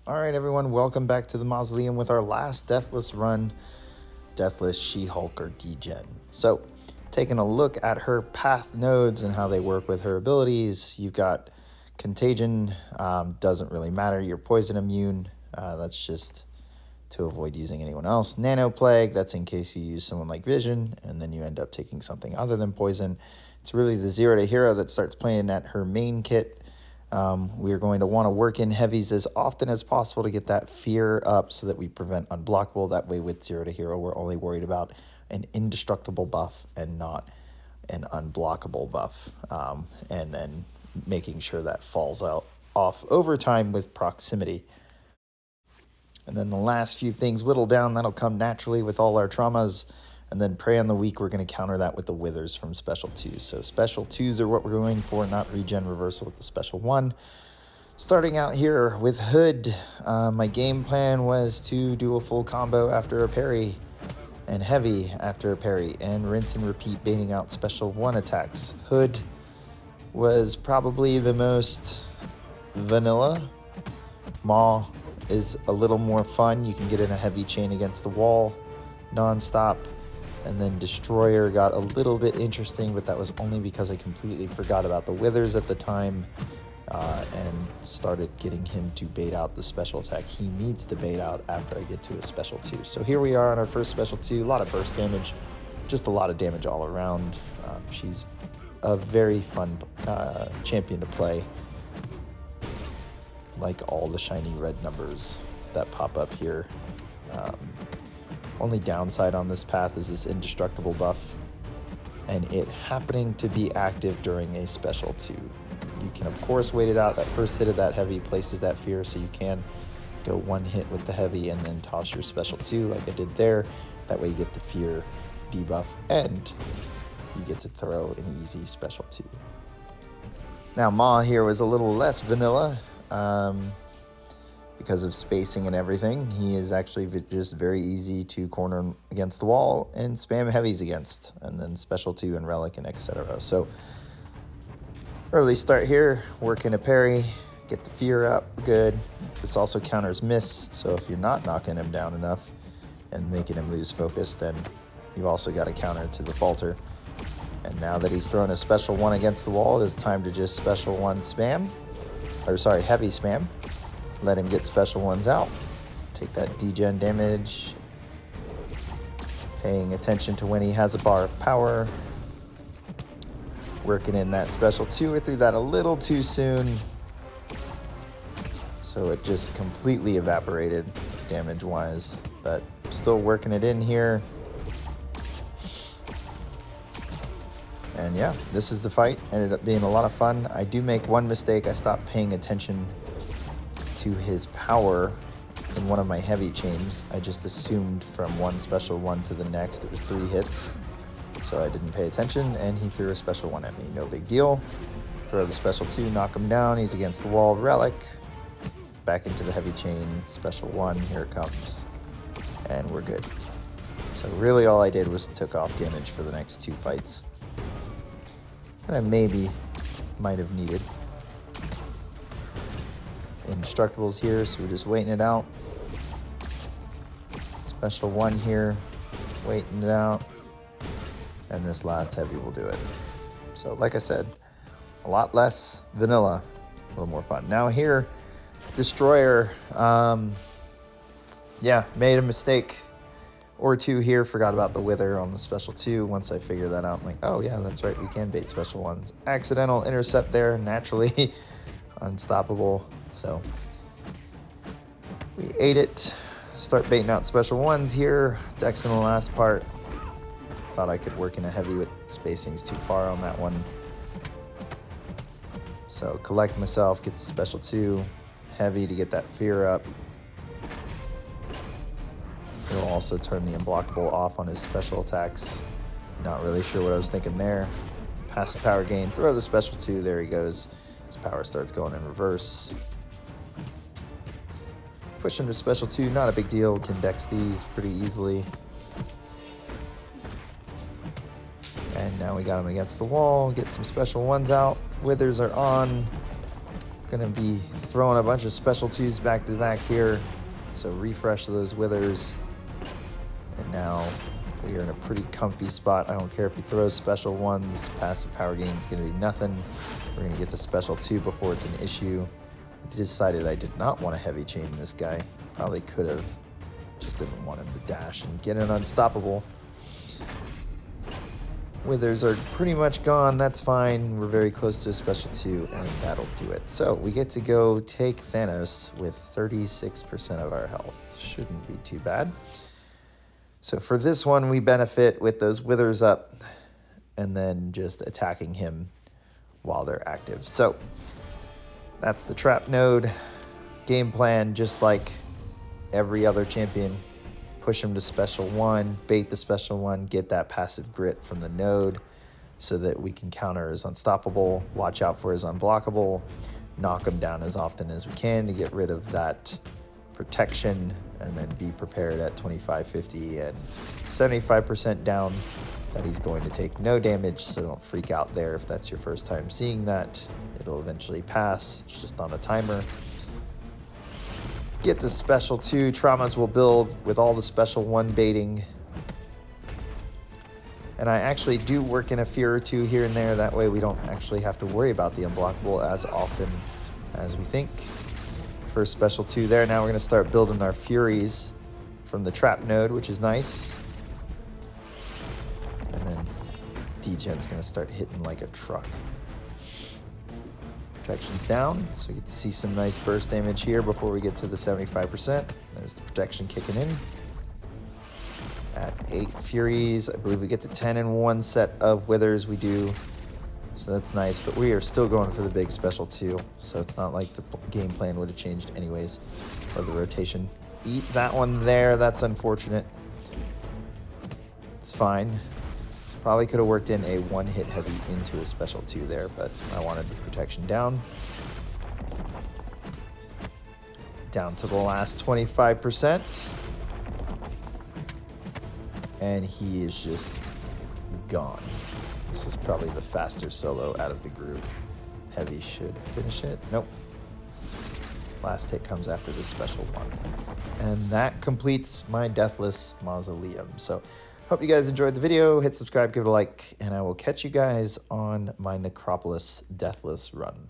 Alright everyone, welcome back to the Mausoleum with our last Deathless run, Deathless, Shehulk, or DeJen. So, taking a look at her path nodes and how they work with her abilities, you've got Contagion, doesn't really matter, you're poison immune, that's just to avoid using anyone else. Nano Plague, that's in case you use someone like Vision, and then you end up taking something other than poison. It's really the 0 to hero that starts playing at her main kit. We are going to want to work in heavies as often as possible to get that fear up so that we prevent unblockable. That way with 0 to hero, we're only worried about an indestructible buff and not an unblockable buff. And then making sure that falls off over time with proximity. And then the last few things whittle down, that'll come naturally with all our traumas. And then Prey on the Weak, we're going to counter that with the Withers from Special 2. So Special 2s are what we're going for, not Regen Reversal with the Special 1. Starting out here with Hood, my game plan was to do a full combo after a parry, and heavy after a parry, and rinse and repeat baiting out Special 1 attacks. Hood was probably the most vanilla. Maw is a little more fun. You can get in a heavy chain against the wall non-stop. And then Destroyer got a little bit interesting, but that was only because I completely forgot about the Withers at the time and started getting him to bait out the special attack he needs to bait out after I get to his Special 2. So here we are on our first Special 2, a lot of burst damage, just a lot of damage all around. She's a very fun champion to play, like all the shiny red numbers that pop up here. Only downside on this path is this indestructible buff and it happening to be active during a Special 2. You can of course wait it out. That first hit of that heavy places that fear, so you can go one hit with the heavy and then toss your Special 2 like I did there. That way you get the fear debuff and you get to throw an easy Special 2. Now Maw here was a little less vanilla. Because of spacing and everything, he is actually just very easy to corner against the wall and spam heavies against, and then Special 2 and Relic and etc. So early start here, working a parry, get the fear up, good. This also counters miss, so if you're not knocking him down enough and making him lose focus, then you've also got a counter to the falter. And now that he's thrown a Special 1 against the wall, it is time to just Special 1 spam, or sorry, heavy spam. Let him get Special 1s out. Take that DeJen damage. Paying attention to when he has a bar of power. Working in that Special 2. I threw that a little too soon, so it just completely evaporated damage-wise. But still working it in here. And yeah, this is the fight. Ended up being a lot of fun. I do make one mistake. I stopped paying attention to his power in one of my heavy chains. I just assumed from one Special 1 to the next it was 3 hits, so I didn't pay attention, and he threw a Special 1 at me. No big deal. Throw the Special 2, knock him down. He's against the wall. Relic. Back into the heavy chain. Special 1. Here it comes. And we're good. So really all I did was took off damage for the next 2 fights. And I maybe might have needed indestructibles here, so we're just waiting it out. Special 1 here, waiting it out, and this last heavy will do it. So like I said, a lot less vanilla, a little more fun. Now here, Destroyer, yeah, made a mistake or 2 here, forgot about the Wither on the Special 2. Once I figured that out, I'm like, oh yeah, that's right, we can bait Special 1s. Accidental intercept there, naturally unstoppable. So we ate it. Start baiting out Special 1s here. Dex in the last part. Thought I could work in a heavy with spacing's too far on that one. So collect myself, get the Special 2. Heavy to get that fear up. It'll also turn the unblockable off on his special attacks. Not really sure what I was thinking there. Passive power gain, throw the Special 2, there he goes. His power starts going in reverse. Push him to Special 2, not a big deal. Can dex these pretty easily. And now we got him against the wall. Get some Special 1s out. Withers are on. Gonna be throwing a bunch of special twos back to back here. So refresh those withers. And now we are in a pretty comfy spot. I don't care if he throws special ones. Passive power gain is gonna be nothing. We're gonna get to special 2 before it's an issue. I decided I did not want to heavy chain this guy. Probably could have. Just didn't want him to dash and get an unstoppable. Withers are pretty much gone. That's fine. We're very close to a special 2, and that'll do it. So we get to go take Thanos with 36% of our health. Shouldn't be too bad. So for this one, we benefit with those withers up and then just attacking him while they're active. So that's the trap node. Game plan, just like every other champion. Push him to special 1, bait the special 1, get that passive grit from the node so that we can counter his unstoppable, watch out for his unblockable, knock him down as often as we can to get rid of that protection, and then be prepared at 25, 50, and 75% down that he's going to take no damage, so don't freak out there if that's your first time seeing that. It'll eventually pass, it's just on a timer. Get to special 2, traumas will build with all the special 1 baiting. And I actually do work in a fear or 2 here and there, that way we don't actually have to worry about the unblockable as often as we think. First special 2 there. Now we're going to start building our furies from the trap node, which is nice. And then DeJen's going to start hitting like a truck. Protection's down, so we get to see some nice burst damage here before we get to the 75%. There's the protection kicking in. At 8 Furies, I believe we get to 10 in one set of withers. We do, so that's nice, but we are still going for the big special 2, so it's not like the game plan would have changed anyways, or the rotation. Eat that one there, that's unfortunate. It's fine. Probably could have worked in a 1-hit heavy into a special 2 there, but I wanted the protection down. Down to the last 25%. And he is just gone. This was probably the faster solo out of the group. Heavy should finish it. Nope. Last hit comes after this special 1. And that completes my Deathless Mausoleum. So hope you guys enjoyed the video. Hit subscribe, give it a like, and I will catch you guys on my Necropolis Deathless run.